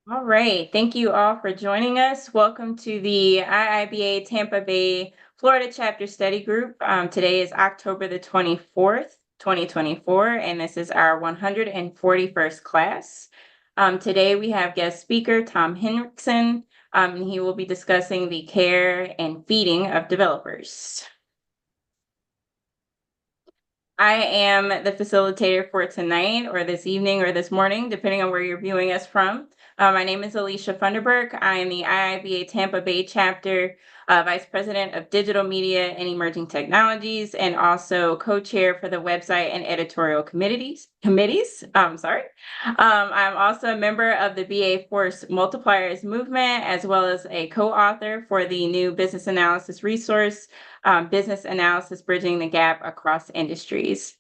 All right. Thank you all for joining us. Welcome to the IIBA Tampa Bay, Florida chapter study group. Today is October the 24th, 2024, and this is our 141st class. Today we have guest speaker Tom Henricksen, and he will be discussing the care and feeding of developers. I am the facilitator for tonight or this evening or this morning, depending on where you're viewing us from. My name is Alicia Funderburk. I am the IIBA Tampa Bay chapter vice president of digital media and emerging technologies, and also co-chair for the website and editorial committees. I'm also a member of the BA Force Multipliers movement, as well as a co-author for the new business analysis resource, business analysis bridging the gap across industries.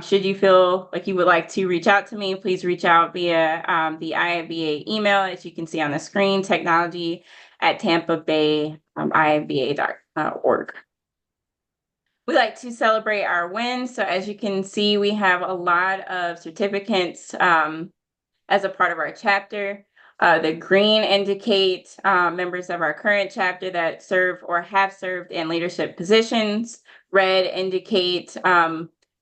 Should you feel like you would like to reach out to me, please reach out via the IIBA email, as you can see on the screen, technology@TampaBayIIBA.org. We like to celebrate our wins. So as you can see, we have a lot of certificates as a part of our chapter. The green indicate members of our current chapter that serve or have served in leadership positions. Red indicate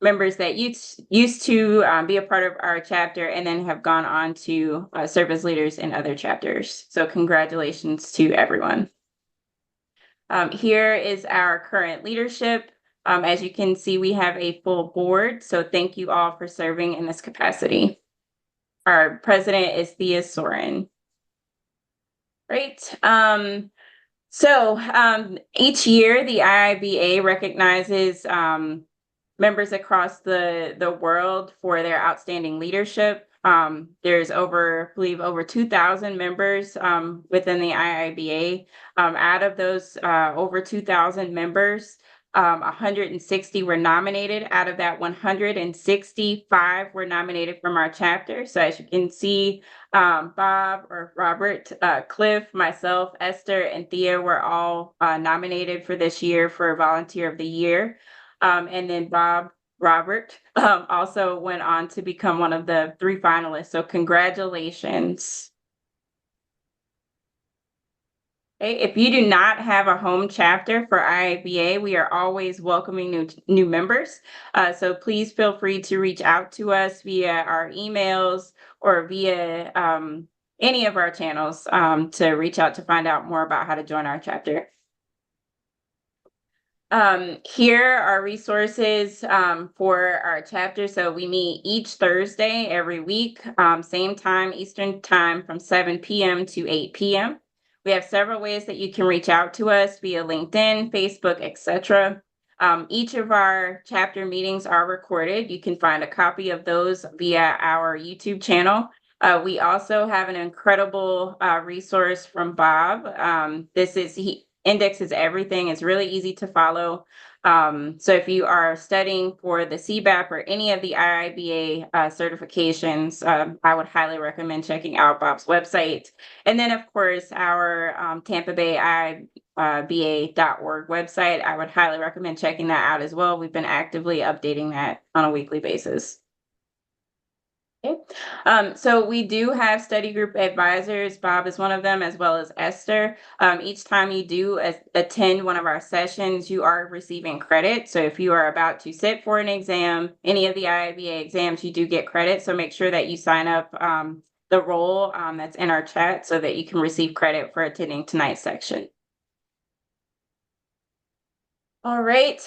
members that used to be a part of our chapter and then have gone on to serve as leaders in other chapters. So congratulations to everyone. Here is our current leadership. As you can see, we have a full board. So thank you all for serving in this capacity. Our president is Thea Soren. Right. Each year, the IIBA recognizes members across the world for their outstanding leadership. There's over 2,000 members within the IIBA. Out of those over 2,000 members, 160 were nominated. Out of that, 165 were nominated from our chapter. So as you can see, Bob or Robert, Cliff, myself, Esther, and Thea were all nominated for this year for Volunteer of the Year. And then Robert also went on to become one of the 3 finalists. So congratulations. Okay, if you do not have a home chapter for IIBA, we are always welcoming new members. So please feel free to reach out to us via our emails or via any of our channels to reach out to find out more about how to join our chapter. Here are resources for our chapter. So we meet each Thursday every week, same time, Eastern time, from 7 p.m. to 8 p.m. We have several ways that you can reach out to us via LinkedIn, Facebook, etc. Each of our chapter meetings are recorded. You can find a copy of those via our YouTube channel. We also have an incredible resource from Bob. He indexes everything. It's really easy to follow. So if you are studying for the CBAP or any of the IIBA certifications, I would highly recommend checking out Bob's website. And then, of course, our TampaBayIIBA.org website. I would highly recommend checking that out as well. We've been actively updating that on a weekly basis. Okay. So we do have study group advisors. Bob is one of them, as well as Esther. Each time you do attend one of our sessions, you are receiving credit. So if you are about to sit for an exam, any of the IIBA exams, you do get credit. So make sure that you sign up the role that's in our chat so that you can receive credit for attending tonight's section. All right.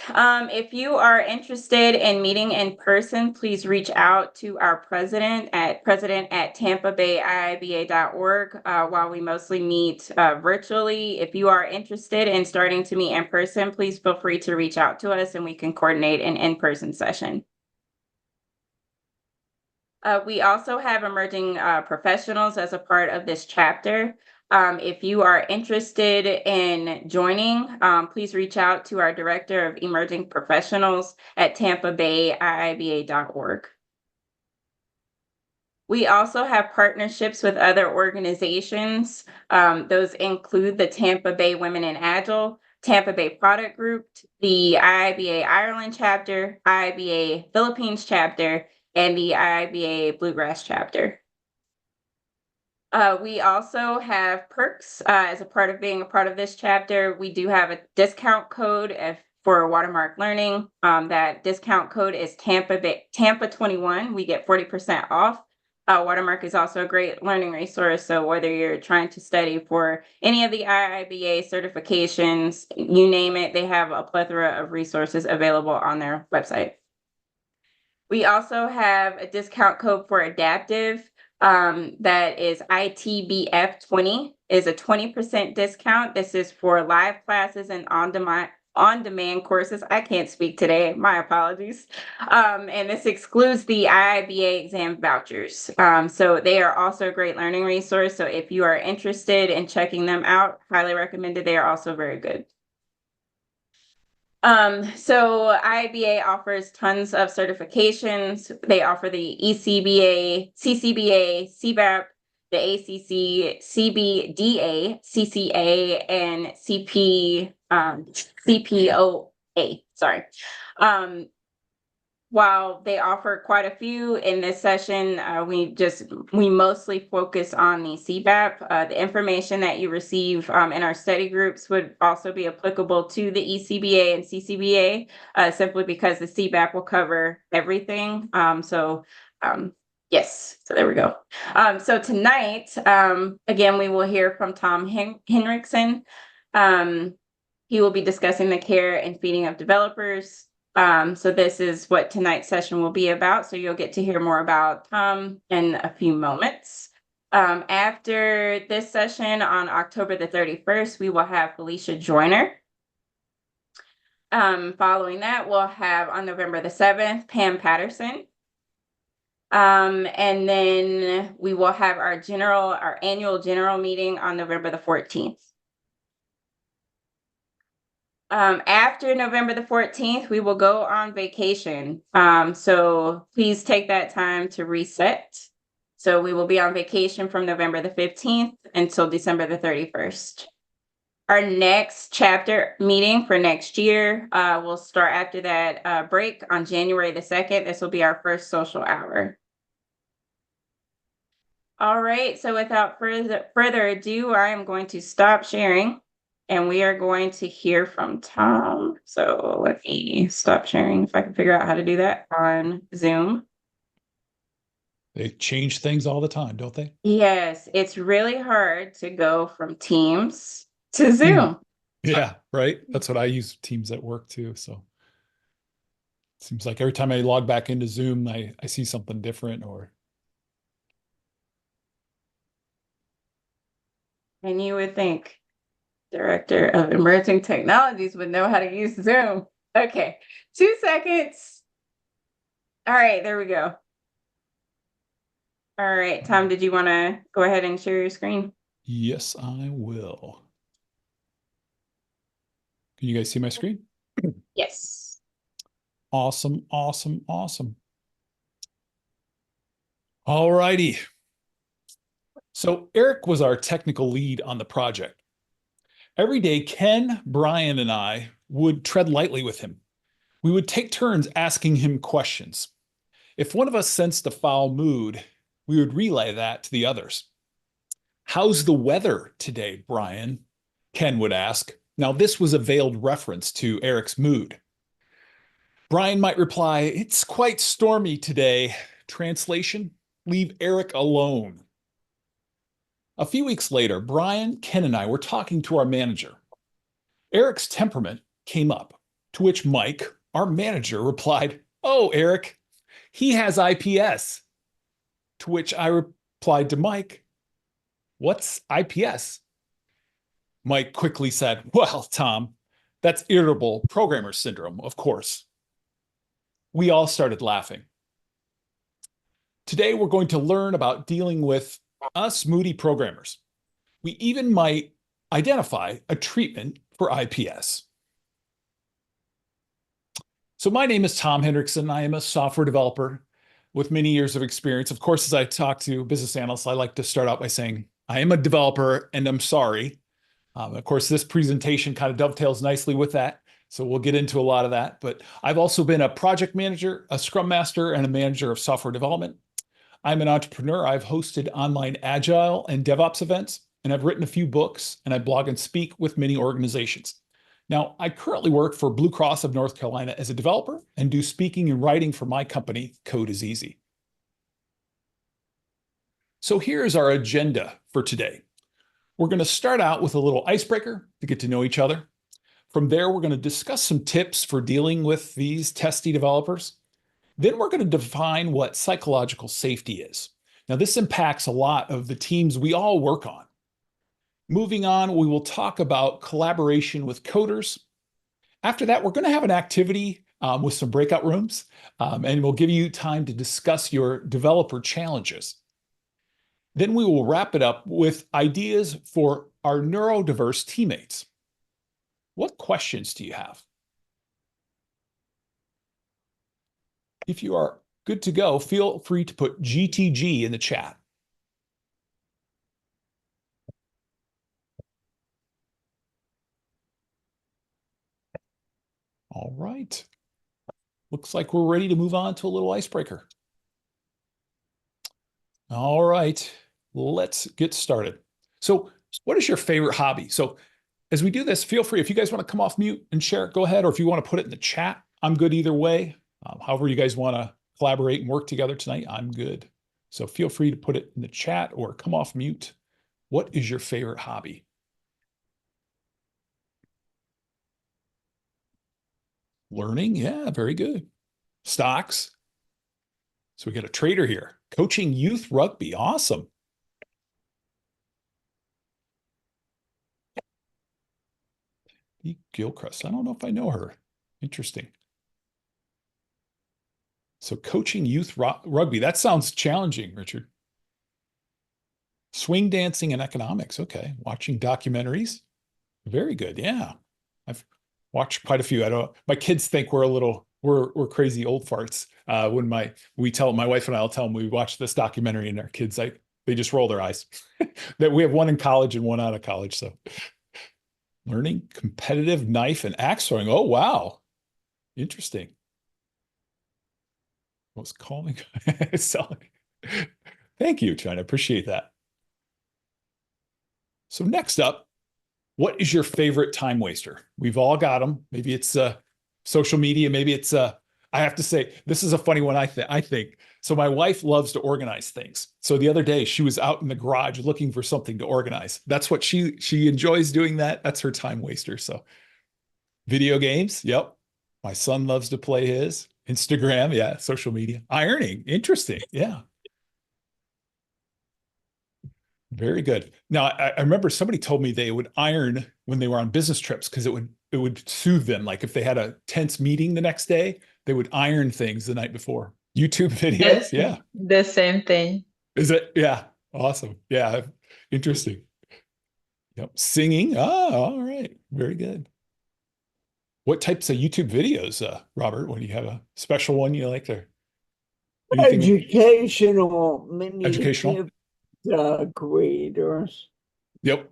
If you are interested in meeting in person, please reach out to our president at TampaBayIIBA.org while we mostly meet virtually. If you are interested in starting to meet in person, please feel free to reach out to us and we can coordinate an in-person session. We also have emerging professionals as a part of this chapter. If you are interested in joining, please reach out to our Director of Emerging Professionals at TampaBayIIBA.org. We also have partnerships with other organizations. Those include the Tampa Bay Women in Agile, Tampa Bay Product Group, the IIBA Ireland chapter, IIBA Philippines chapter, and the IIBA Bluegrass chapter. Those include the Tampa Bay Women in Agile, Tampa Bay Product Group, the IIBA Ireland chapter, IIBA Philippines chapter, and the IIBA Bluegrass chapter. Those include the Tampa Bay Women in Agile, Tampa Bay Product Group, the IIBA Philippines chapter, and the IIBA Bluegrass chapter. We also have perks as a part of being a part of this chapter. We do have a discount code for Watermark Learning. That discount code is Tampa 21. We get 40% off. Watermark is also a great learning resource. So whether you're trying to study for any of the IIBA certifications, you name it, they have a plethora of resources available on their website. We also have a discount code for adaptive. That is ITBF 20 is a 20% discount. This is for live classes and on-demand courses. I can't speak today. My apologies. And this excludes the IIBA exam vouchers. So they are also a great learning resource. So if you are interested in checking them out, highly recommended. They are also very good. So IIBA offers tons of certifications. They offer the ECBA, CCBA, CBAP, the ACC, CBDA, CCA, and CPOA. Sorry. While they offer quite a few in this session, we mostly focus on the CBAP. The information that you receive in our study groups would also be applicable to the ECBA and CCBA, simply because the CBAP will cover everything. Yes, so there we go. So tonight, again, we will hear from Tom Henricksen. He will be discussing the care and feeding of developers. So this is what tonight's session will be about. So you'll get to hear more about Tom in a few moments. After this session on October the 31st, we will have Felicia Joyner. Following that, we'll have on November the 7th, Pam Patterson. And then we will have our annual general meeting on November the 14th. After November the 14th, we will go on vacation. So please take that time to reset. So we will be on vacation from November the 15th until December the 31st. Our next chapter meeting for next year will start after that break on January the 2nd. This will be our first social hour. All right, so without further ado, I am going to stop sharing. And we are going to hear from Tom. So let me stop sharing if I can figure out how to do that on Zoom. They change things all the time, don't they? Yes, it's really hard to go from Teams to Zoom. Yeah, right. That's what I use Teams at work too. So it seems like every time I log back into Zoom, I see something different or. And you would think Director of Emerging Technologies would know how to use Zoom. Okay, 2 seconds. All right, there we go. All right, Tom, did you want to go ahead and share your screen? Yes, I will. Can you guys see my screen? Yes. Awesome, awesome, awesome. All righty. So Eric was our technical lead on the project. Every day, Ken, Brian, and I would tread lightly with him. We would take turns asking him questions. If one of us sensed a foul mood, we would relay that to the others. "How's the weather today, Brian?" Ken would ask. Now, this was a veiled reference to Eric's mood. Brian might reply, "It's quite stormy today." Translation, "Leave Eric alone." A few weeks later, Brian, Ken, and I were talking to our manager. Eric's temperament came up, to which Mike, our manager, replied, "Oh, Eric, he has IPS." To which I replied to Mike, "What's IPS?" Mike quickly said, "Well, Tom, that's irritable programmer syndrome, of course." We all started laughing. Today, we're going to learn about dealing with us moody programmers. We even might identify a treatment for IPS. So my name is Tom Henricksen. I am a software developer with many years of experience. Of course, as I talk to business analysts, I like to start out by saying, I am a developer and I'm sorry. Of course, this presentation kind of dovetails nicely with that. So we'll get into a lot of that. But I've also been a project manager, a scrum master, and a manager of software development. I'm an entrepreneur. I've hosted online agile and DevOps events, and I've written a few books, and I blog and speak with many organizations. Now, I currently work for Blue Cross of North Carolina as a developer and do speaking and writing for my company, Code is Easy. So here's our agenda for today. We're going to start out with a little icebreaker to get to know each other. From there, we're going to discuss some tips for dealing with these testy developers. Then we're going to define what psychological safety is. Now, this impacts a lot of the teams we all work on. Moving on, we will talk about collaboration with coders. After that, we're going to have an activity with some breakout rooms, and we'll give you time to discuss your developer challenges. Then we will wrap it up with ideas for our neurodiverse teammates. What questions do you have? If you are good to go, feel free to put GTG in the chat. All right. Looks like we're ready to move on to a little icebreaker. All right, let's get started. So what is your favorite hobby? So as we do this, feel free, if you guys want to come off mute and share it, go ahead. Or if you want to put it in the chat, I'm good either way. However you guys want to collaborate and work together tonight, I'm good. So feel free to put it in the chat or come off mute. What is your favorite hobby? Learning, yeah, very good. Stocks. So we got a trader here. Coaching youth rugby, awesome. Gilchrist, I don't know if I know her. Interesting. So coaching youth rugby, that sounds challenging, Richard. Swing dancing and economics, okay. Watching documentaries, very good, yeah. I've watched quite a few. I don't. My kids think we're crazy old farts. When my wife and I'll tell them we watched this documentary, and our kids they just roll their eyes. That we have one in college and one out of college. So learning competitive knife and axe throwing. Oh wow, interesting. What's calling? Thank you, China. Appreciate that. So next up, what is your favorite time waster? We've all got them. Maybe it's social media. Maybe it's I have to say, this is a funny one, I think. So my wife loves to organize things. So the other day she was out in the garage looking for something to organize. That's what she enjoys doing that. That's her time waster. So video games. Yep. My son loves to play his. Instagram. Yeah. Social media. Ironing. Interesting. Yeah. Very good. Now, I remember somebody told me they would iron when they were on business trips because it would soothe them. Like if they had a tense meeting the next day, they would iron things the night before. YouTube videos, Yes, yeah. the same thing. Is it? Yeah, awesome. Yeah, interesting. Yep, singing. Oh, all right, very good. What types of YouTube videos, Robert? When you have a special one you like there? Anything Educational, many educational? creators. Yep.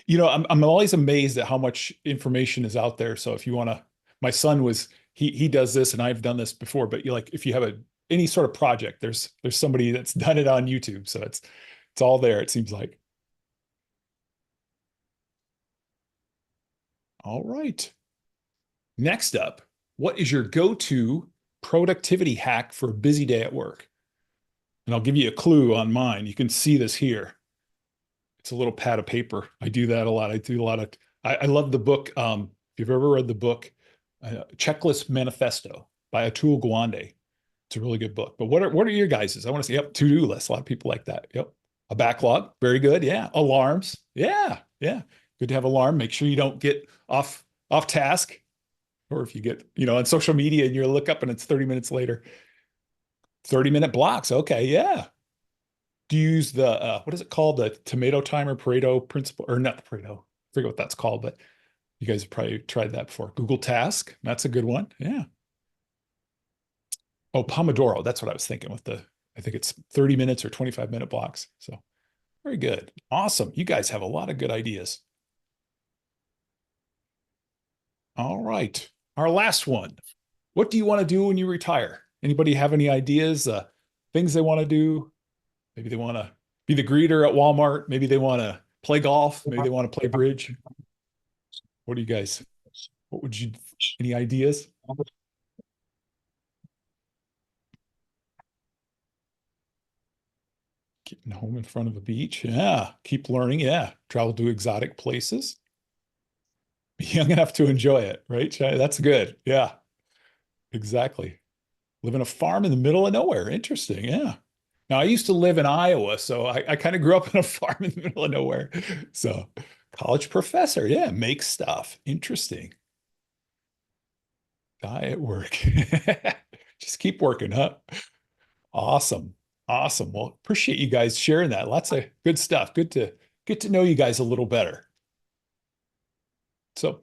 You know, I'm always amazed at how much information is out there. So if you want to, my son was he does this and I've done this before, but you like if you have any sort of project, there's somebody that's done it on YouTube. So it's all there, it seems like. All right. Next up, what is your go-to productivity hack for a busy day at work? And I'll give you a clue on mine. You can see this here. It's a little pad of paper. I do that a lot. I love the book. If you've ever read the book, Checklist Manifesto by Atul Gawande. It's a really good book. But what are your guys's? I want to say, yep, to-do list. A lot of people like that. Yep. A backlog. Very good. Yeah. Alarms. Yeah. Yeah. Good to have alarm. Make sure you don't get off task. Or if you get, on social media and you look up and it's 30 minutes later. 30-minute blocks. Okay. Yeah. Do you use the what is it called? The tomato timer Pareto principle, or not the Pareto? I forget what that's called, but you guys have probably tried that before. Google Task, that's a good one. Yeah. Oh, Pomodoro. That's what I was thinking with I think it's 30 minutes or 25-minute blocks. So very good. Awesome. You guys have a lot of good ideas. All right. Our last one. What do you want to do when you retire? Anybody have any ideas? things they want to do. Maybe they want to be the greeter at Walmart. Maybe they want to play golf. Maybe they want to play bridge. What do you guys, what would you, any ideas? Getting home in front of a beach. Yeah. Keep learning. Yeah. Travel to exotic places. Be young enough to enjoy it, right? That's good. Yeah, exactly. Live in a farm in the middle of nowhere. Interesting. Yeah. Now, I used to live in Iowa, so I kind of grew up in a farm in the middle of nowhere. So, college professor. Yeah. Make stuff. Interesting. Die at work. Just keep working, huh? Awesome. Awesome. Well, appreciate you guys sharing that. Lots of good stuff. Good to get to know you guys a little better. So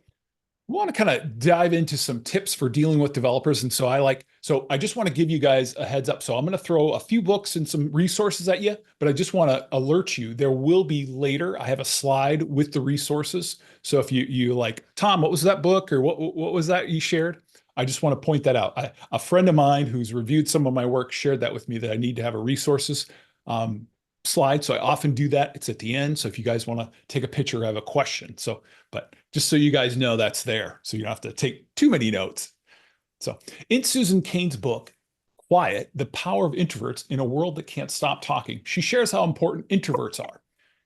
we want to kind of dive into some tips for dealing with developers. And so I just want to give you guys a heads up. So I'm going to throw a few books and some resources at you, but I just want to alert you. There will be later, I have a slide with the resources. So if you like, Tom, what was that book or what was that you shared? I just want to point that out. A friend of mine who's reviewed some of my work shared that with me that I need to have a resources slide. So I often do that. It's at the end. So if you guys want to take a picture or have a question. So, but just so you guys know that's there. So you don't have to take too many notes. So in Susan Cain's book, Quiet, The Power of Introverts in a World That Can't Stop Talking, she shares how important introverts are.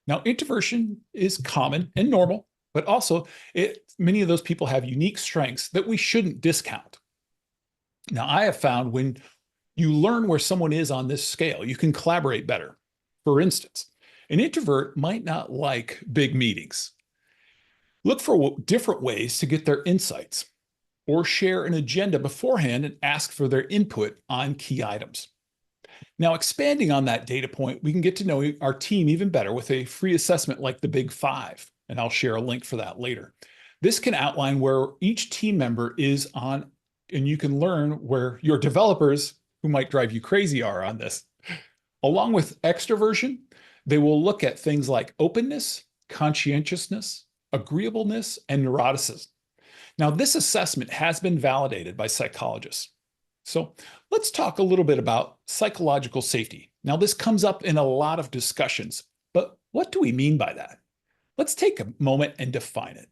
Now, introversion is common and normal, but also many of those people have unique strengths that we shouldn't discount. Now, I have found when you learn where someone is on this scale, you can collaborate better. For instance, an introvert might not like big meetings. Look for different ways to get their insights or share an agenda beforehand and ask for their input on key items. Now, expanding on that data point, we can get to know our team even better with a free assessment like the Big Five, and I'll share a link for that later. This can outline where each team member is on, and you can learn where your developers who might drive you crazy are on this. Along with extroversion, they will look at things like openness, conscientiousness, agreeableness, and neuroticism. Now, this assessment has been validated by psychologists. So let's talk a little bit about psychological safety. Now, this comes up in a lot of discussions, but what do we mean by that? Let's take a moment and define it.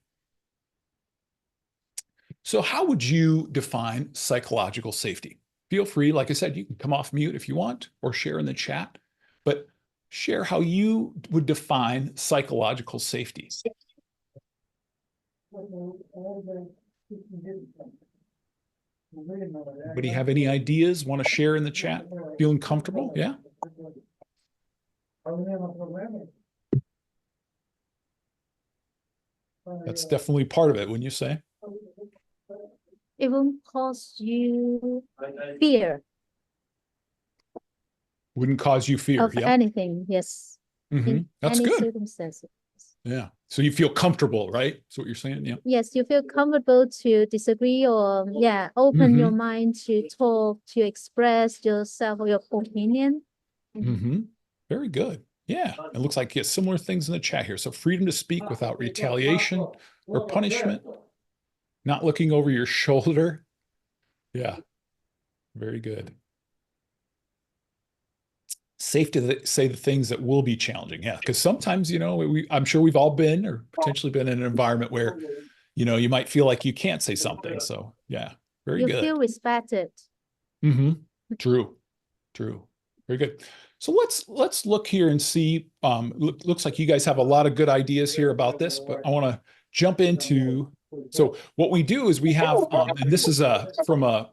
So how would you define psychological safety? Feel free, like I said, you can come off mute if you want or share in the chat, but share how you would define psychological safety. Anybody have any ideas, want to share in the chat? Feeling comfortable? Yeah? That's definitely part of it, wouldn't you say? It won't cause you fear Wouldn't cause you fear. of anything, yes. In That's any good. circumstances. Yeah. So you feel comfortable, right? That's what you're saying? Yeah. Yes, you feel comfortable to disagree or open your mind to talk, to express yourself or your opinion. Very good. Yeah. It looks like you have similar things in the chat here. So freedom to speak without retaliation or punishment, not looking over your shoulder. Yeah. Very good. Safe to say the things that will be challenging. Yeah. Because sometimes, I'm sure we've all been or potentially been in an environment where, you might feel like you can't say something. So yeah, very good. You feel respected. True. Very good. So let's look here and see. Looks like you guys have a lot of good ideas here about this, but I want to jump into. So what we do is we have, and this is from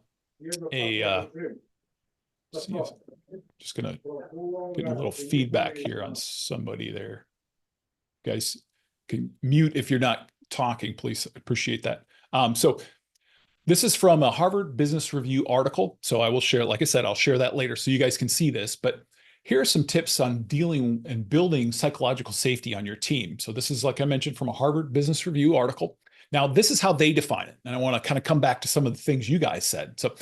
just gonna get a little feedback here on somebody there. You guys can mute if you're not talking, please. Appreciate that. So this is from a Harvard Business Review article. So I will share, like I said, I'll share that later so you guys can see this. But here are some tips on dealing and building psychological safety on your team. So this is, like I mentioned, from a Harvard Business Review article. Now, this is how they define it. And I want to kind of come back to some of the things you guys said. So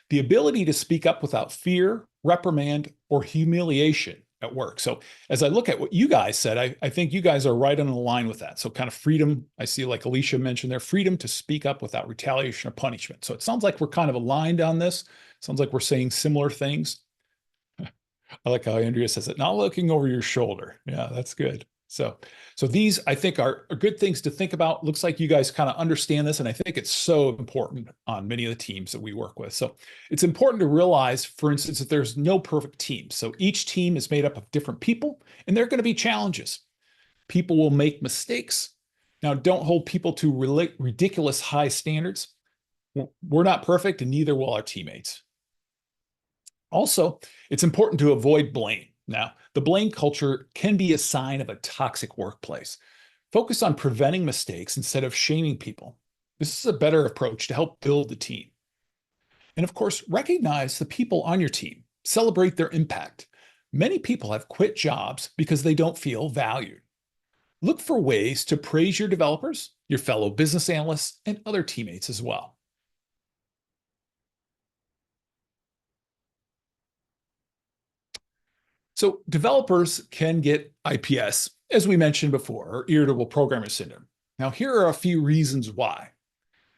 the ability to speak up without fear, reprimand, or humiliation at work. So as I look at what you guys said, I think you guys are right on the line with that. So kind of freedom, I see like Alicia mentioned there, freedom to speak up without retaliation or punishment. So it sounds like we're kind of aligned on this. Sounds like we're saying similar things. I like how Andrea says it, not looking over your shoulder. Yeah, that's good. So these, I think, are good things to think about. Looks like you guys kind of understand this, and I think it's so important on many of the teams that we work with. So it's important to realize, for instance, that there's no perfect team. So each team is made up of different people, and there are going to be challenges. People will make mistakes. Now, don't hold people to ridiculous high standards. We're not perfect, and neither will our teammates. Also, it's important to avoid blame. Now, the blame culture can be a sign of a toxic workplace. Focus on preventing mistakes instead of shaming people. This is a better approach to help build the team. And of course, recognize the people on your team. Celebrate their impact. Many people have quit jobs because they don't feel valued. Look for ways to praise your developers, your fellow business analysts, and other teammates as well. So developers can get IPS, as we mentioned before, or irritable programmer syndrome. Now, here are a few reasons why.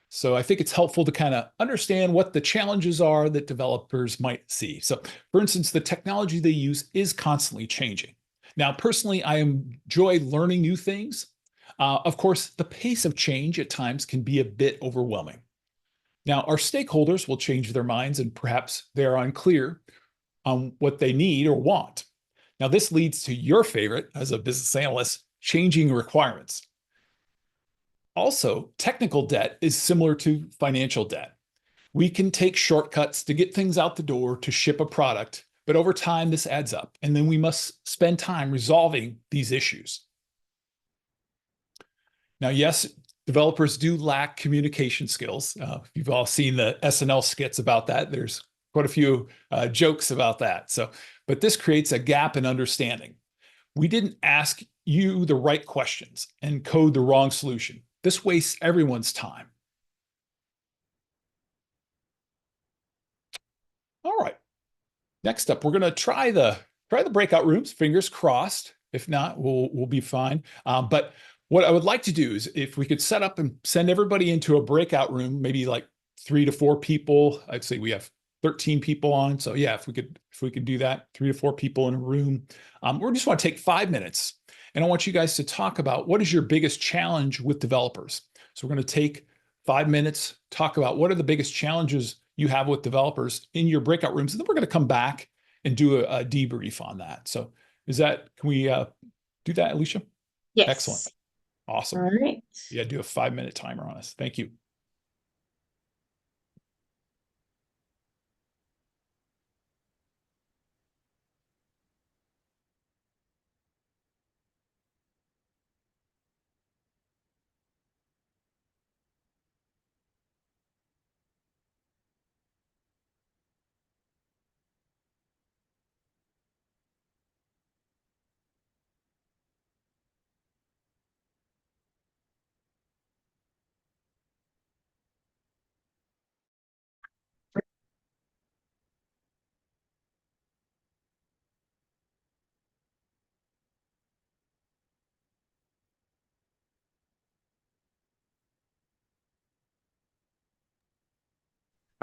So I think it's helpful to kind of understand what the challenges are that developers might see. So for instance, the technology they use is constantly changing. Now, personally, I enjoy learning new things. Of course, the pace of change at times can be a bit overwhelming. Now, our stakeholders will change their minds and perhaps they're unclear on what they need or want. Now, this leads to your favorite as a business analyst, changing requirements. Also, technical debt is similar to financial debt. We can take shortcuts to get things out the door to ship a product, but over time this adds up, and then we must spend time resolving these issues. Now, yes, developers do lack communication skills. You've all seen the SNL skits about that. There's quite a few jokes about that. But this creates a gap in understanding. We didn't ask you the right questions and code the wrong solution. This wastes everyone's time. All right. Next up, we're going to try the breakout rooms. Fingers crossed. If not, we'll be fine. But what I would like to do is if we could set up and send everybody into a breakout room, maybe like 3 to 4 people. I'd say we have 13 people on. So yeah, if we could do that, 3 to 4 people in a room. We just want to take 5 minutes, and I want you guys to talk about what is your biggest challenge with developers. So we're going to take 5 minutes, talk about what are the biggest challenges you have with developers in your breakout rooms, and then we're going to come back and do a debrief on that. So can we do that, Alicia? Yes. Excellent. Awesome. All right. Yeah, do a 5-minute timer on us. Thank you.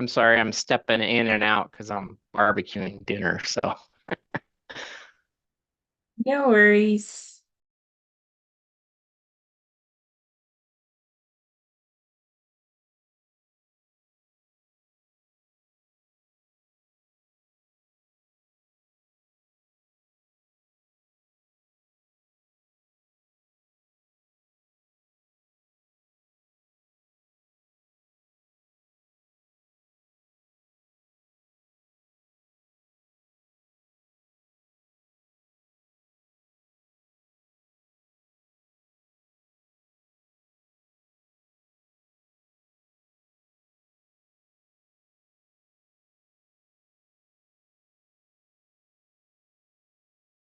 I'm sorry, I'm stepping in and out because I'm barbecuing dinner. So No worries.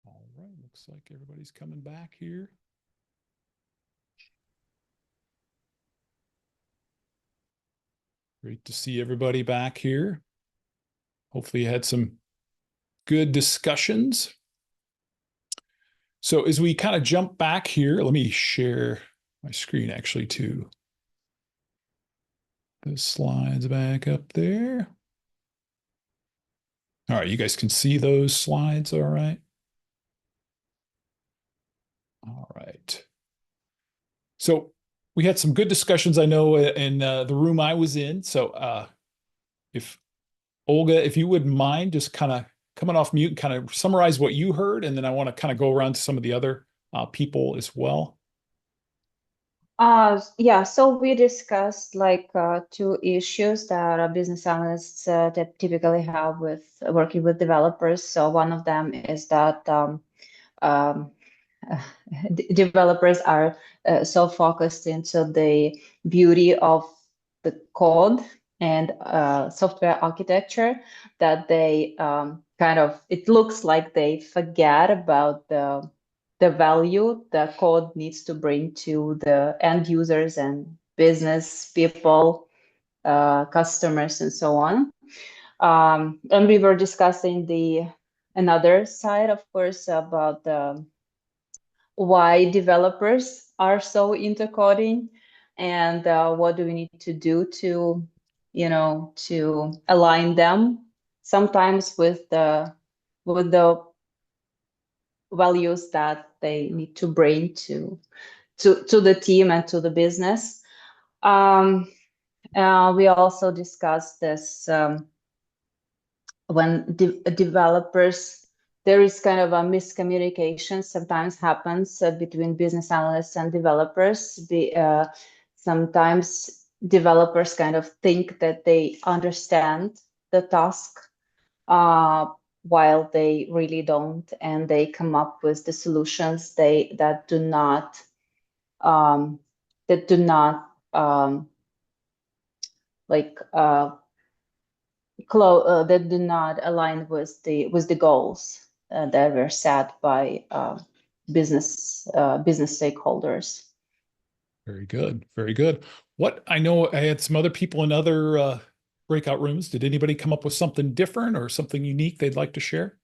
All right, looks like everybody's coming back here. Great to see everybody back here. Hopefully you had some good discussions. So as we kind of jump back here, let me share my screen actually to the slides back up there. All right, you guys can see those slides, all right? All right. So we had some good discussions, I know, in the room I was in. So if Olga, if you wouldn't mind just kind of coming off mute and kind of summarize what you heard, and then I want to kind of go around to some of the other people as well. Yeah, so we discussed like two issues that business analysts that typically have with working with developers. So one of them is that um, developers are so focused into the beauty of the code and software architecture that they it looks like they forget about the value the code needs to bring to the end users and business people, customers, and so on. And we were discussing another side, of course, about why developers are so into coding and what do we need to do to, to align them sometimes with the values that they need to bring to the team and to the business. We also discussed this when developers, there is kind of a miscommunication sometimes happens between business analysts and developers. Sometimes developers kind of think that they understand the task while they really don't, and they come up with the solutions that do not like that do not align with the goals that were set by business stakeholders. Very good. Very good. What I know, I had some other people in other breakout rooms. Did anybody come up with something different or something unique they'd like to share?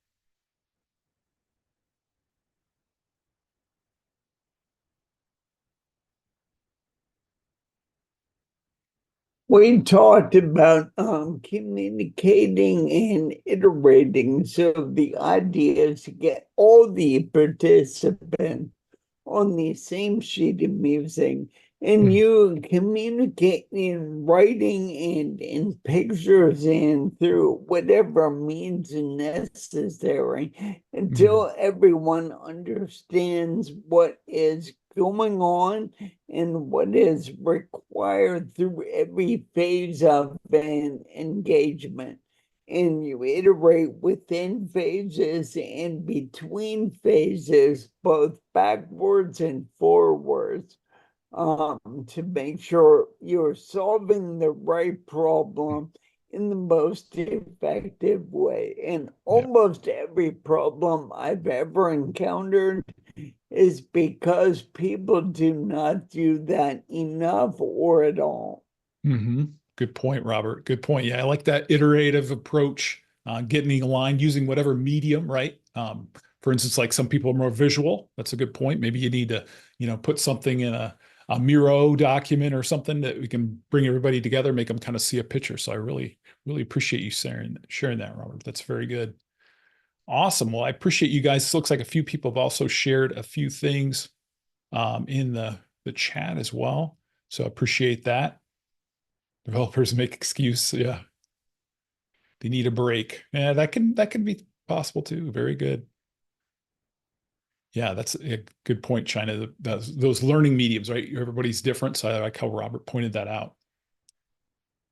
We talked about communicating and iterating. So the idea is to get all the participants on the same sheet of music, and you communicate in writing and in pictures and through whatever means necessary until everyone understands what is going on and what is required through every phase of an engagement. And you iterate within phases and between phases, both backwards and forwards, to make sure you're solving the right problem in the most effective way. And almost every problem I've ever encountered is because people do not do that enough or at all. Good point, Robert. Good point. Yeah, I like that iterative approach, getting aligned using whatever medium, right? For instance, like some people are more visual. That's a good point. Maybe you need to, put something in a Miro document or something that we can bring everybody together, make them kind of see a picture. So I really, really appreciate you sharing that, Robert. That's very good. Awesome. Well, I appreciate you guys. It looks like a few people have also shared a few things in the chat as well. So I appreciate that. Developers make excuse. Yeah. They need a break. Yeah, that can be possible too. Very good. Yeah, that's a good point, China. Those learning mediums, right? Everybody's different. So I like how Robert pointed that out.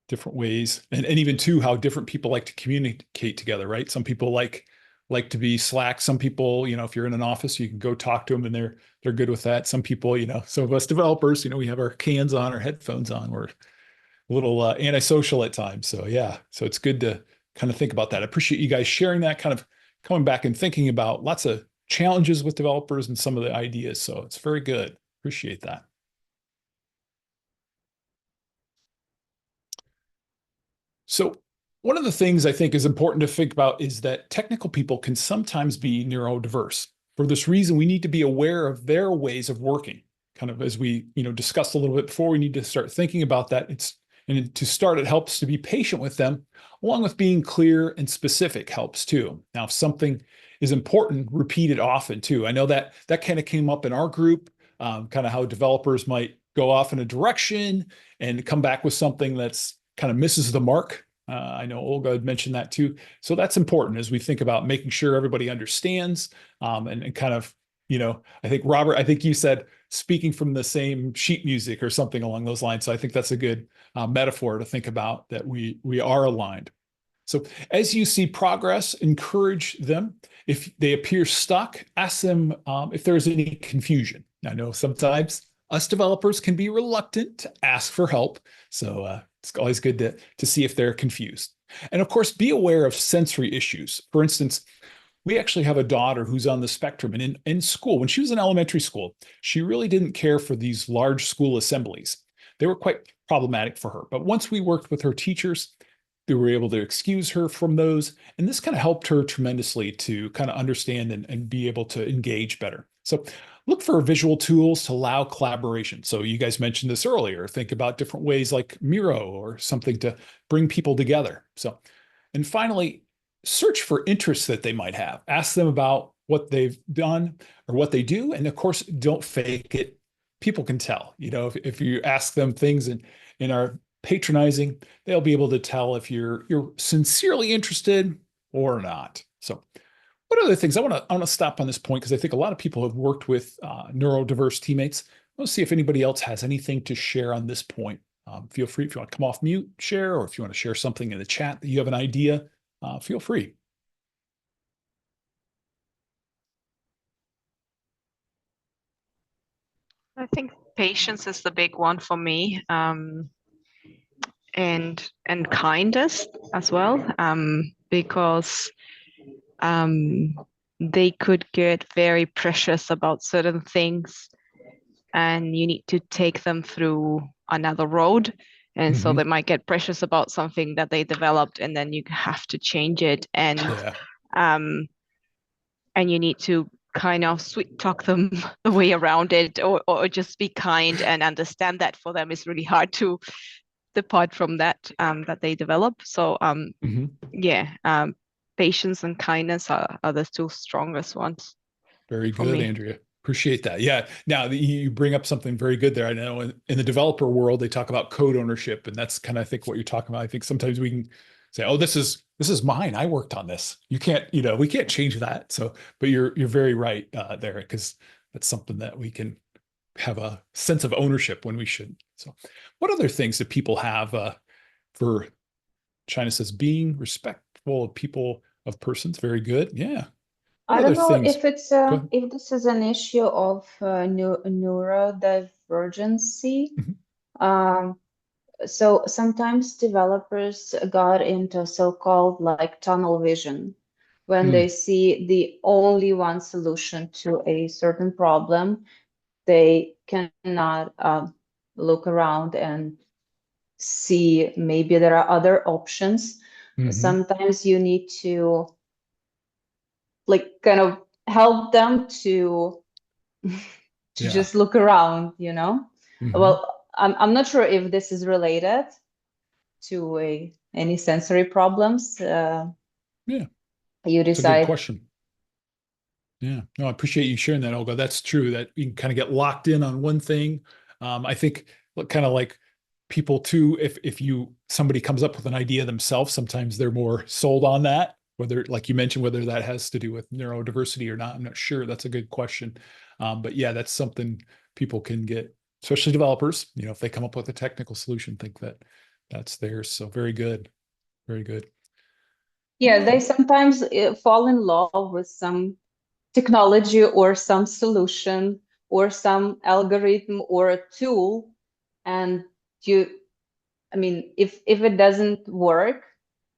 Different ways. And even too, how different people like to communicate together, right? Some people like to be Slack. Some people, if you're in an office, you can go talk to them and they're good with that. Some people, some of us developers, we have our cans on or headphones on. We're a little antisocial at times. So yeah, so it's good to kind of think about that. I appreciate you guys sharing that, kind of coming back and thinking about lots of challenges with developers and some of the ideas. So it's very good. Appreciate that. So one of the things I think is important to think about is that technical people can sometimes be neurodiverse. For this reason, we need to be aware of their ways of working. Kind of as we, discussed a little bit before, we need to start thinking about that. And to start, it helps to be patient with them, along with being clear and specific helps too. Now, if something is important, repeat it often too. I know that kind of came up in our group, kind of how developers might go off in a direction and come back with something that's kind of misses the mark. I know Olga had mentioned that too. So that's important as we think about making sure everybody understands, and kind of, I think Robert, I think you said speaking from the same sheet music or something along those lines. So I think that's a good metaphor to think about, that we are aligned. So as you see progress, encourage them. If they appear stuck, ask them if there's any confusion. I know sometimes us developers can be reluctant to ask for help. So it's always good to see if they're confused. And of course, be aware of sensory issues. For instance, we actually have a daughter who's on the spectrum, and in school, when she was in elementary school, she really didn't care for these large school assemblies. They were quite problematic for her. But once we worked with her teachers, they were able to excuse her from those. And this kind of helped her tremendously to kind of understand and be able to engage better. So look for visual tools to allow collaboration. So you guys mentioned this earlier. Think about different ways like Miro or something to bring people together. So, and finally, search for interests that they might have. Ask them about what they've done or what they do. And of course, don't fake it. People can tell, if you ask them things and are patronizing, they'll be able to tell if you're sincerely interested or not. So what other things I want to stop on this point, because I think a lot of people have worked with neurodiverse teammates. Let's see if anybody else has anything to share on this point. Feel free, if you want to come off mute, share, or if you want to share something in the chat that you have an idea, feel free. I think patience is the big one for me, and kindness as well, because they could get very precious about certain things, and you need to take them through another road. And so they might get precious about something that they developed, and then you have to change it. And and you need to kind of sweet talk them the way around it, or just be kind and understand that for them is really hard to depart from that that they develop. So patience and kindness are the two strongest ones. Very good, Andrea. Appreciate that. Yeah. Now you bring up something very good there. I know in the developer world, they talk about code ownership, and that's kind of, I think, what you're talking about. I think sometimes we can say, oh, this is mine. I worked on this. You can't, we can't change that. So, but you're very right there, because that's something that we can have a sense of ownership when we shouldn't. So what other things do people have for, China says, being respectful of people, of persons? Very good. Yeah. I don't know if it's if this is an issue of neurodivergency. So sometimes developers got into so-called like tunnel vision, when they see the only one solution to a certain problem. They cannot look around and see maybe there are other options. Sometimes you need to like kind of help them to just look around, Well, I'm not sure if this is related to any sensory problems. You decide. That's a good question. Yeah, no, I appreciate you sharing that, Olga. That's true, that you can kind of get locked in on one thing. I think kind of like people too, if somebody comes up with an idea themselves, sometimes they're more sold on that, whether, like you mentioned, whether that has to do with neurodiversity or not. I'm not sure. That's a good question. But yeah, that's something people can get, especially developers, if they come up with a technical solution, think that that's theirs. So very good. Very good. Yeah, they sometimes fall in love with some technology or some solution or some algorithm or a tool. And if it doesn't work,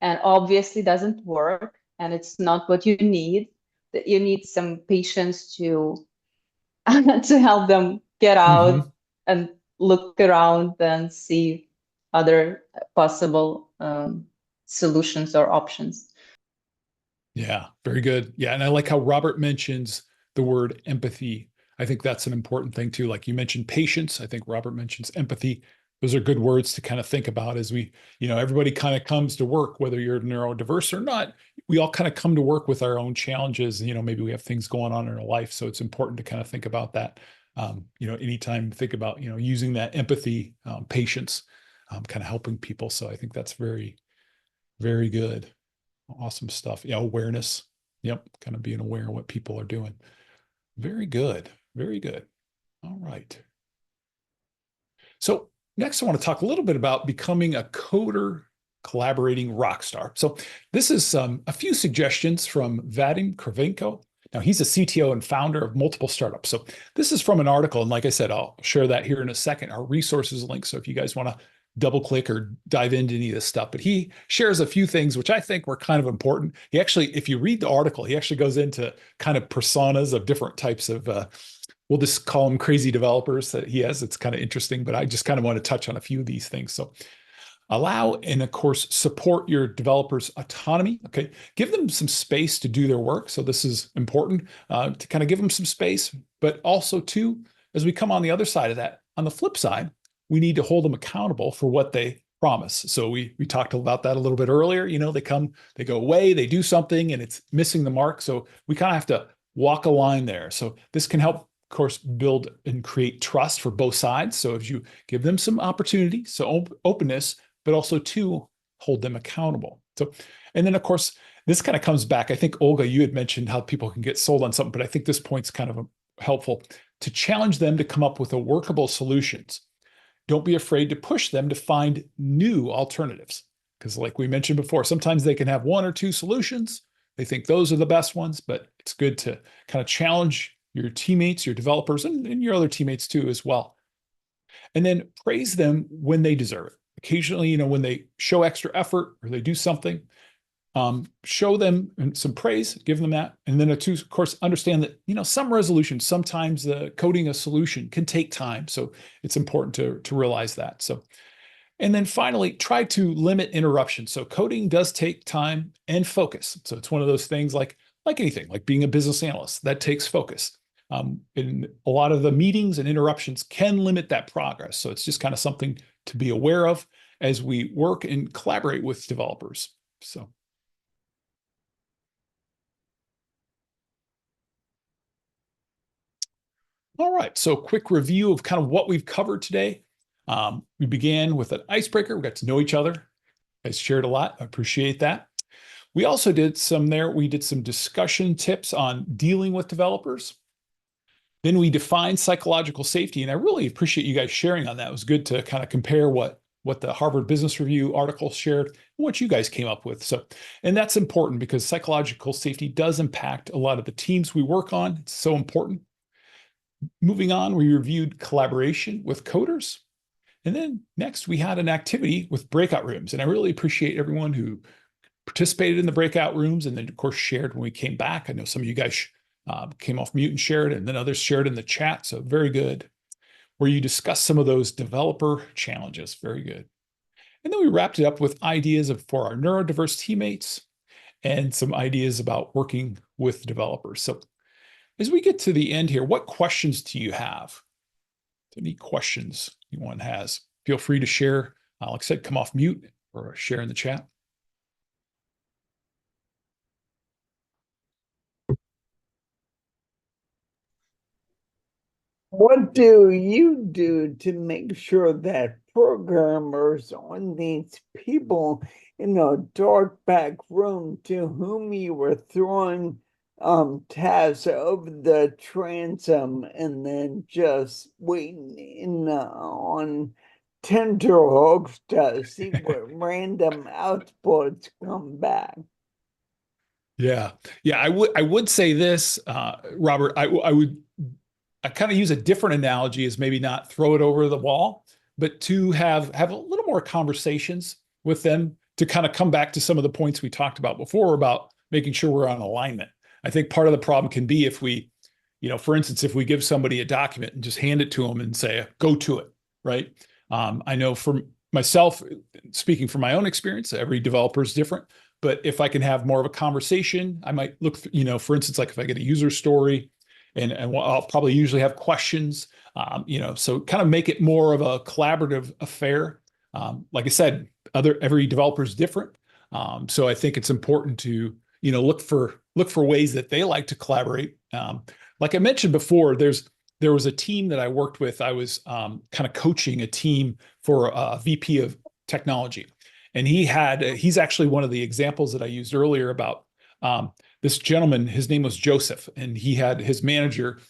and obviously doesn't work, and it's not what you need, that you need some patience to to help them get out and look around and see other possible solutions or options. Yeah, very good. Yeah, and I like how Robert mentions the word empathy. I think that's an important thing too. Like you mentioned patience. I think Robert mentions empathy. those are good words to kind of think about as we, everybody kind of comes to work, whether you're neurodiverse or not. We all kind of come to work with our own challenges. Maybe we have things going on in our life. So it's important to kind of think about that. Anytime think about, using that empathy, patience, kind of helping people. So I think that's very, very good. Awesome stuff. Yeah. Awareness. Yep. Kind of being aware of what people are doing. Very good. Very good. All right. So next, I want to talk a little bit about becoming a coder collaborating rock star. So this is a few suggestions from Vadim Kravchenko. Now, he's a CTO and founder of multiple startups. So this is from an article. And like I said, I'll share that here in a second, our resources link. So if you guys want to double click or dive into any of this stuff, but he shares a few things, which I think were kind of important. He actually, if you read the article, he actually goes into kind of personas of different types of, we'll just call them crazy developers that he has. It's kind of interesting, but I just kind of want to touch on a few of these things. So allow and, of course, support your developers' autonomy. Okay, give them some space to do their work. So this is important to kind of give them some space, but also too, as we come on the other side of that, on the flip side, we need to hold them accountable for what they promise. So we talked about that a little bit earlier. They go away, they do something, and it's missing the mark. So we kind of have to walk a line there. So this can help, of course, build and create trust for both sides. So if you give them some opportunity, so openness, but also to hold them accountable. So, and then of course, this kind of comes back. I think, Olga, you had mentioned how people can get sold on something, but I think this point's kind of helpful to challenge them to come up with workable solutions. Don't be afraid to push them to find new alternatives. Because like we mentioned before, sometimes they can have one or two solutions. They think those are the best ones, but it's good to kind of challenge your teammates, your developers, and your other teammates too as well. And then praise them when they deserve it. Occasionally, when they show extra effort or they do something, show them some praise, give them that. And then of course, understand that, some resolutions, sometimes the coding a solution can take time. So it's important to realize that. So, and then finally, try to limit interruptions. So coding does take time and focus. So it's one of those things like anything, like being a business analyst, that takes focus. And a lot of the meetings and interruptions can limit that progress. So it's just kind of something to be aware of as we work and collaborate with developers. So. All right, so quick review of kind of what we've covered today. We began with an icebreaker. We got to know each other. You guys shared a lot. I appreciate that. We also did some discussion tips on dealing with developers. Then we defined psychological safety, and I really appreciate you guys sharing on that. It was good to kind of compare what the Harvard Business Review article shared and what you guys came up with. So, and that's important because psychological safety does impact a lot of the teams we work on. It's so important. Moving on, we reviewed collaboration with coders. And then next, we had an activity with breakout rooms. And I really appreciate everyone who participated in the breakout rooms and then, of course, shared when we came back. I know some of you guys came off mute and shared, and then others shared in the chat. So very good. Where you discussed some of those developer challenges. Very good. And then we wrapped it up with ideas for our neurodiverse teammates and some ideas about working with developers. So as we get to the end here, what questions do you have? Any questions anyone has? Feel free to share. Like I said, come off mute or share in the chat. What do you do to make sure that programmers aren't these people in a dark back room to whom you were throwing tasks over the transom and then just waiting on tenterhooks to see what random outputs come back? Yeah. I would say this, Robert. I kind of use a different analogy as maybe not throw it over the wall, but to have a little more conversations with them to kind of come back to some of the points we talked about before about making sure we're on alignment. I think part of the problem can be if we, for instance, if we give somebody a document and just hand it to them and say, go to it, right? I know for myself, speaking from my own experience, every developer is different, but if I can have more of a conversation, I might look, for instance, like if I get a user story and I'll probably usually have questions, so kind of make it more of a collaborative affair. Like I said, every developer is different. So I think it's important to, look for ways that they like to collaborate. Like I mentioned before, there was a team that I worked with. I was kind of coaching a team for a VP of technology. And he's actually one of the examples that I used earlier about this gentleman. His name was Joseph, and he had his manager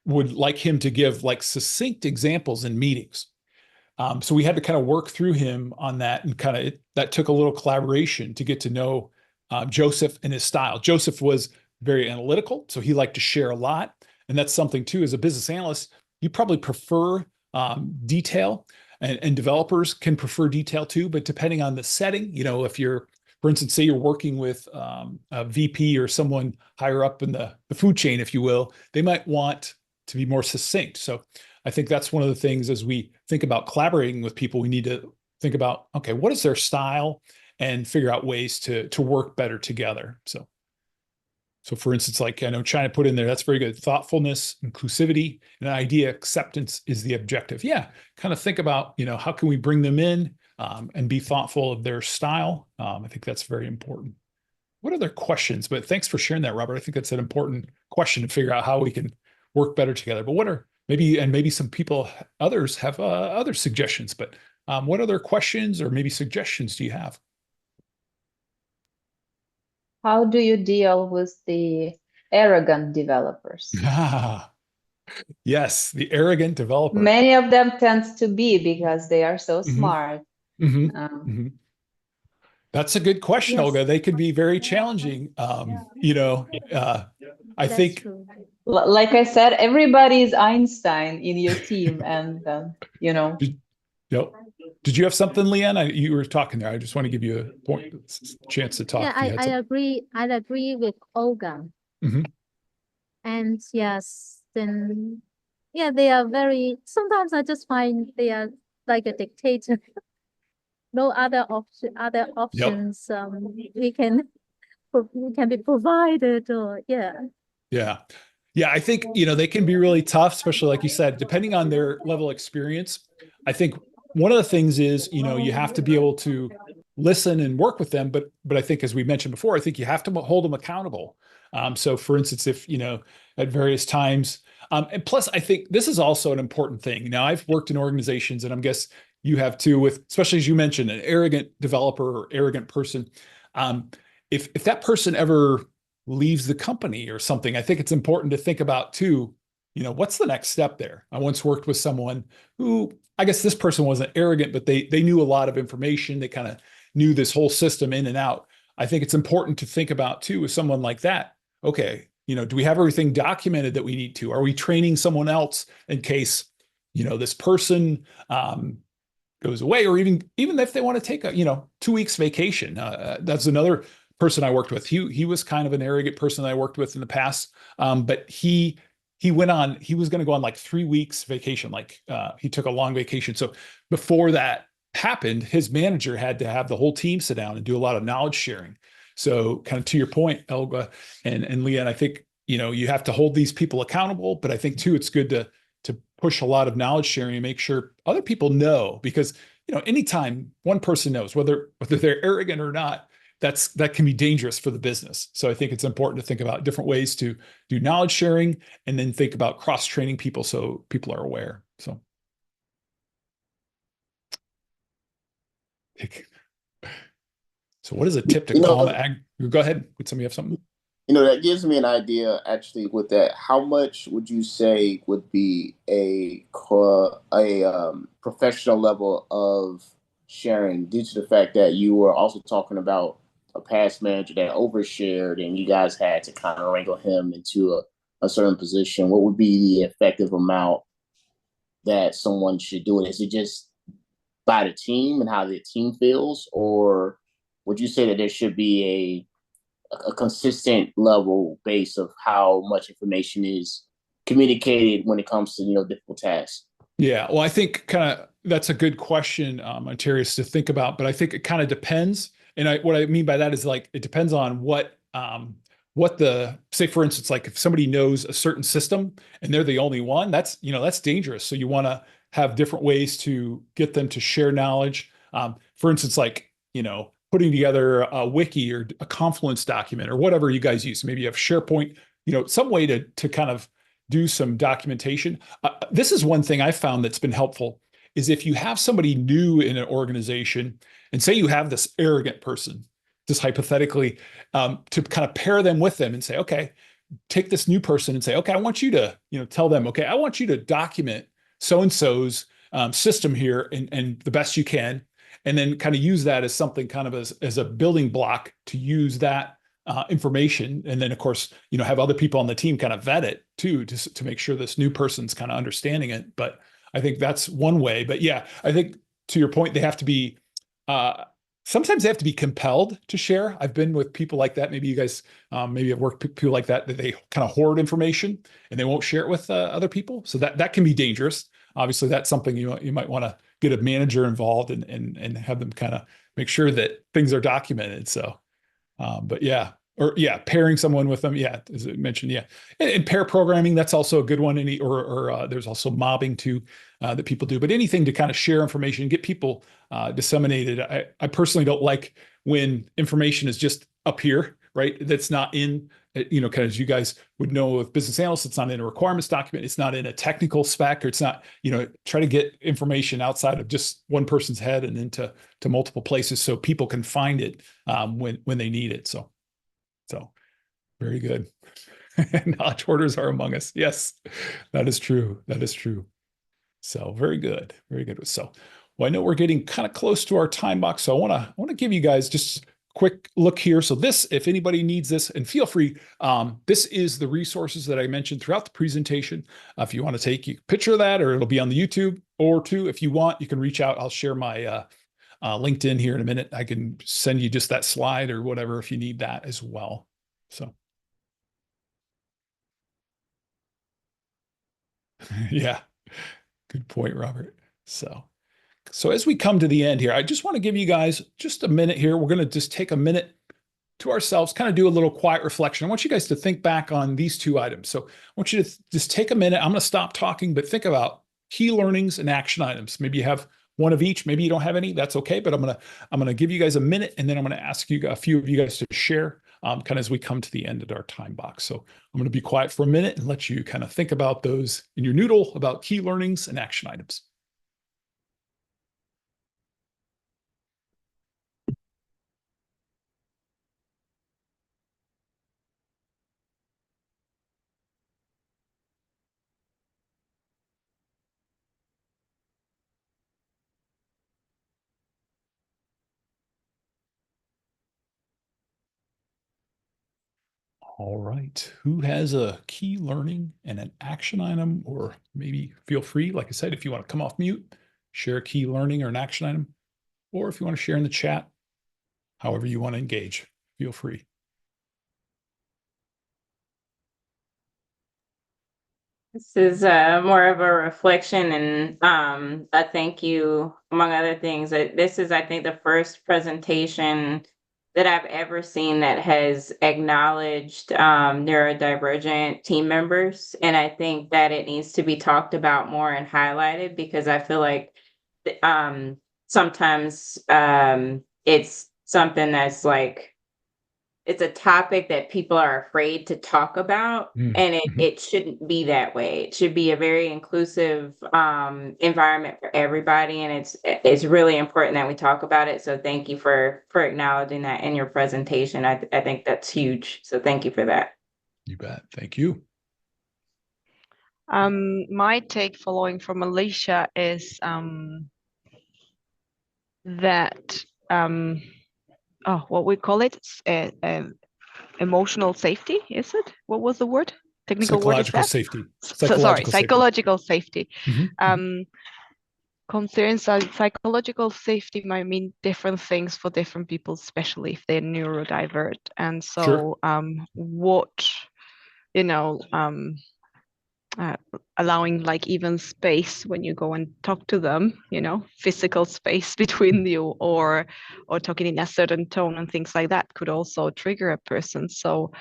would like him to give like succinct examples in meetings. So we had to kind of work through him on that, and that took a little collaboration to get to know Joseph and his style. Joseph was very analytical, so he liked to share a lot. And that's something too, as a business analyst, you probably prefer detail, and developers can prefer detail too, but depending on the setting, if you're, for instance, say you're working with a VP or someone higher up in the food chain, if you will, they might want to be more succinct. So I think that's one of the things as we think about collaborating with people, we need to think about, okay, what is their style, and figure out ways to work better together. So for instance, like I know China put in there, that's very good. Thoughtfulness, inclusivity, and idea acceptance is the objective. Yeah, kind of think about, how can we bring them in and be thoughtful of their style. I think that's very important. What other questions? But thanks for sharing that, Robert. I think that's an important question to figure out how we can work better together. But what are maybe some people, others have other suggestions, but what other questions or maybe suggestions do you have? How do you deal with the arrogant developers? Yes, the arrogant developer. Many of them tends to be because they are so smart. That's a good question, Yes. Olga. They could be very challenging. I That's think, true. Like I said, everybody is Einstein in your team, and Did you have something, Leanne? You were talking there. I just want to give you a chance to talk. Yeah, I agree. I agree with Olga. And yes, then they are sometimes I just find they are like a dictator. No other options we can be provided, or Yeah, I think, they can be really tough, especially like you said, depending on their level of experience. I think one of the things is, you have to be able to listen and work with them. But I think, as we mentioned before, I think you have to hold them accountable. So for instance, if, at various times, and plus, I think this is also an important thing. Now, I've worked in organizations, and I guess you have too, with, especially as you mentioned, an arrogant developer or arrogant person. If that person ever leaves the company or something, I think it's important to think about too, what's the next step there? I once worked with someone who, I guess this person wasn't arrogant, but they knew a lot of information. They kind of knew this whole system in and out. I think it's important to think about too, with someone like that. Okay, do we have everything documented that we need to? Are we training someone else in case, this person goes away, or even if they want to take a, 2 weeks vacation? That's another person I worked with. He was kind of an arrogant person that I worked with in the past. But he was going to go on like 3 weeks vacation. Like he took a long vacation. So before that happened, his manager had to have the whole team sit down and do a lot of knowledge sharing. So kind of to your point, Elga and Leanne, I think, you have to hold these people accountable, but I think too, it's good to push a lot of knowledge sharing and make sure other people know, because, anytime one person knows, whether they're arrogant or not, that can be dangerous for the business. So I think it's important to think about different ways to do knowledge sharing, and then think about cross-training people so people are aware. So what is a tip to calm go ahead. Would somebody have something? That gives me an idea actually with that. How much would you say would be a professional level of sharing, due to the fact that you were also talking about a past manager that overshared and you guys had to kind of wrangle him into a certain position? What would be the effective amount that someone should do it? Is it just by the team and how the team feels, or would you say that there should be a consistent level base of how much information is communicated when it comes to difficult tasks? Yeah, well, I think that's a good question, Antarius, to think about, but I think it kind of depends. And what I mean by that is, like, it depends on what what say for instance, like if somebody knows a certain system and they're the only one, that's dangerous. So you want to have different ways to get them to share knowledge. For instance, like, putting together a wiki or a Confluence document or whatever you guys use. Maybe you have SharePoint, some way to kind of do some documentation. This is one thing I found that's been helpful is if you have somebody new in an organization and say you have this arrogant person, just hypothetically, to kind of pair them with them and say, okay, take this new person and say, okay, I want you to, tell them, okay, I want you to document so-and-so's system here and the best you can. And then kind of use that as something kind of as a building block to use that information. And then of course, have other people on the team kind of vet it too, to make sure this new person's kind of understanding it. But I think that's one way. But yeah, I think to your point, they have to be, sometimes they have to be compelled to share. I've been with people like that. Maybe you guys, maybe have worked with people like that they kind of hoard information and they won't share it with other people. So that can be dangerous. Obviously, that's something you might want to get a manager involved and have them kind of make sure that things are documented. So, but yeah, pairing someone with them. Yeah, as I mentioned, yeah, and pair programming, that's also a good one. Or there's also mobbing too that people do. But anything to kind of share information, get people disseminated. I personally don't like when information is just up here, right? That's not in, kind of as you guys would know with business analysts, it's not in a requirements document. It's not in a technical spec, or it's not, try to get information outside of just one person's head and into multiple places so people can find it when they need it. So very good. Knowledge hoarders are among us. Yes, that is true. That is true. So very good. Very good. So, well, I know we're getting kind of close to our time box. So I want to give you guys just quick look here. So this, if anybody needs this, and feel free, this is the resources that I mentioned throughout the presentation. If you want to take a picture of that, or it'll be on the YouTube, or two, if you want, you can reach out. I'll share my LinkedIn here in a minute. I can send you just that slide or whatever if you need that as well. So yeah, good point, Robert. So as we come to the end here, I just want to give you guys just a minute here. We're going to just take a minute to ourselves, kind of do a little quiet reflection. I want you guys to think back on these two items. So I want you to just take a minute. I'm going to stop talking, but think about key learnings and action items. Maybe you have one of each. Maybe you don't have any. That's okay. But I'm going to give you guys a minute, and then I'm going to ask you a few of you guys to share kind of as we come to the end of our time box. So I'm going to be quiet for a minute and let you kind of think about those in your noodle about key learnings and action items. All right. Who has a key learning and an action item? Or maybe feel free, like I said, if you want to come off mute, share a key learning or an action item, or if you want to share in the chat, however you want to engage, feel free. This is more of a reflection and a thank you, among other things. This is, I think, the first presentation that I've ever seen that has acknowledged neurodivergent team members. And I think that it needs to be talked about more and highlighted, because I feel like sometimes it's something that's like, it's a topic that people are afraid to talk about, and it shouldn't be that way. It should be a very inclusive environment for everybody, and it's really important that we talk about it. So thank you for acknowledging that in your presentation. I think that's huge. So thank you for that. You bet. Thank you. My take following from Alicia is that what we call it, emotional safety, is it? What was the word? Technical word is that? Safety. Psychological safety. Mm-hmm. Concerns on psychological safety might mean different things for different people, especially if they're neurodivergent. And so allowing like even space when you go and talk to them, physical space between you, or talking in a certain tone and things like that could also trigger a person. So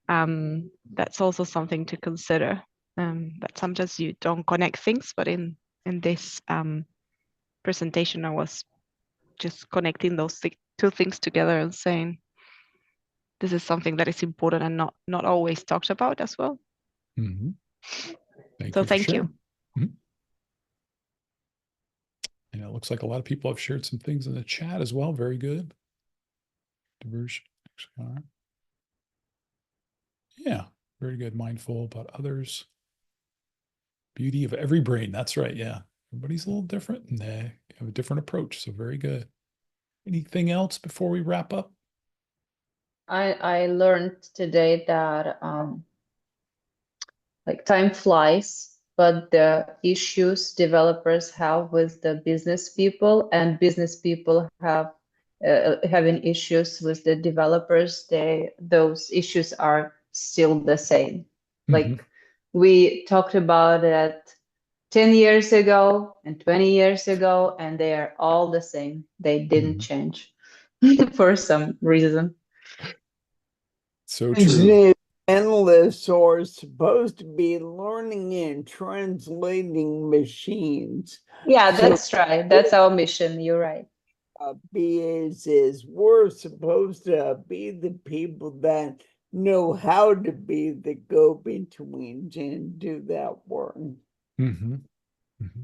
that's also something to consider. That sometimes you don't connect things, but in this presentation, I was just connecting those two things together and saying this is something that is important and not always talked about as well. Mm-hmm. Thank you. Mm-hmm. And it looks like a lot of people have shared some things in the chat as well. Very good. Diversion. Yeah, very good. Mindful about others. Beauty of every brain. That's right. Yeah. Everybody's a little different and they have a different approach. So very good. Anything else before we wrap up? I learned today that like time flies, but the issues developers have with the business people and business people have having issues with the developers, those issues are still the same. Like we talked about it 10 years ago and 20 years ago, and they are all the same. They didn't change for some reason. So true. Analysts are supposed to be learning and translating machines. Yeah, that's right. That's our mission. You're right. BAs is we're supposed to be the people that know how to be the go-betweens and do that work. Mm-hmm. Mm-hmm.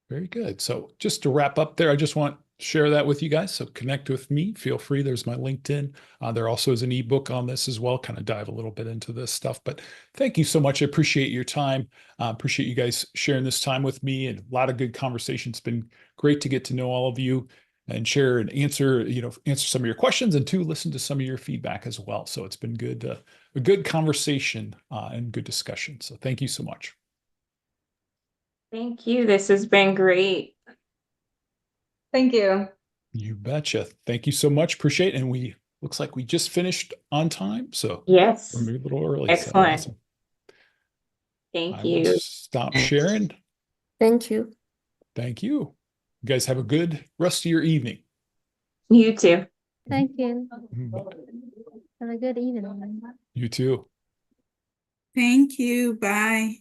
Very good. So just to wrap up there, I just want to share that with you guys. So connect with me. Feel free. There's my LinkedIn. There also is an ebook on this as well, kind of dive a little bit into this stuff. But thank you so much. I appreciate your time. Appreciate you guys sharing this time with me, and a lot of good conversation. It's been great to get to know all of you and share and answer some of your questions, and to listen to some of your feedback as well. So it's been good, a good conversation and good discussion. So thank you so much. Thank you. This has been great. Thank you. You betcha. Thank you so much. Appreciate it. And looks like we just finished on time. So yes, we're maybe a little early. Excellent. So awesome. Thank I you. will stop sharing. Thank you. Thank you. You guys have a good rest of your evening. You too. Thank you. Bye. Have a good evening. You too. Thank you. Bye.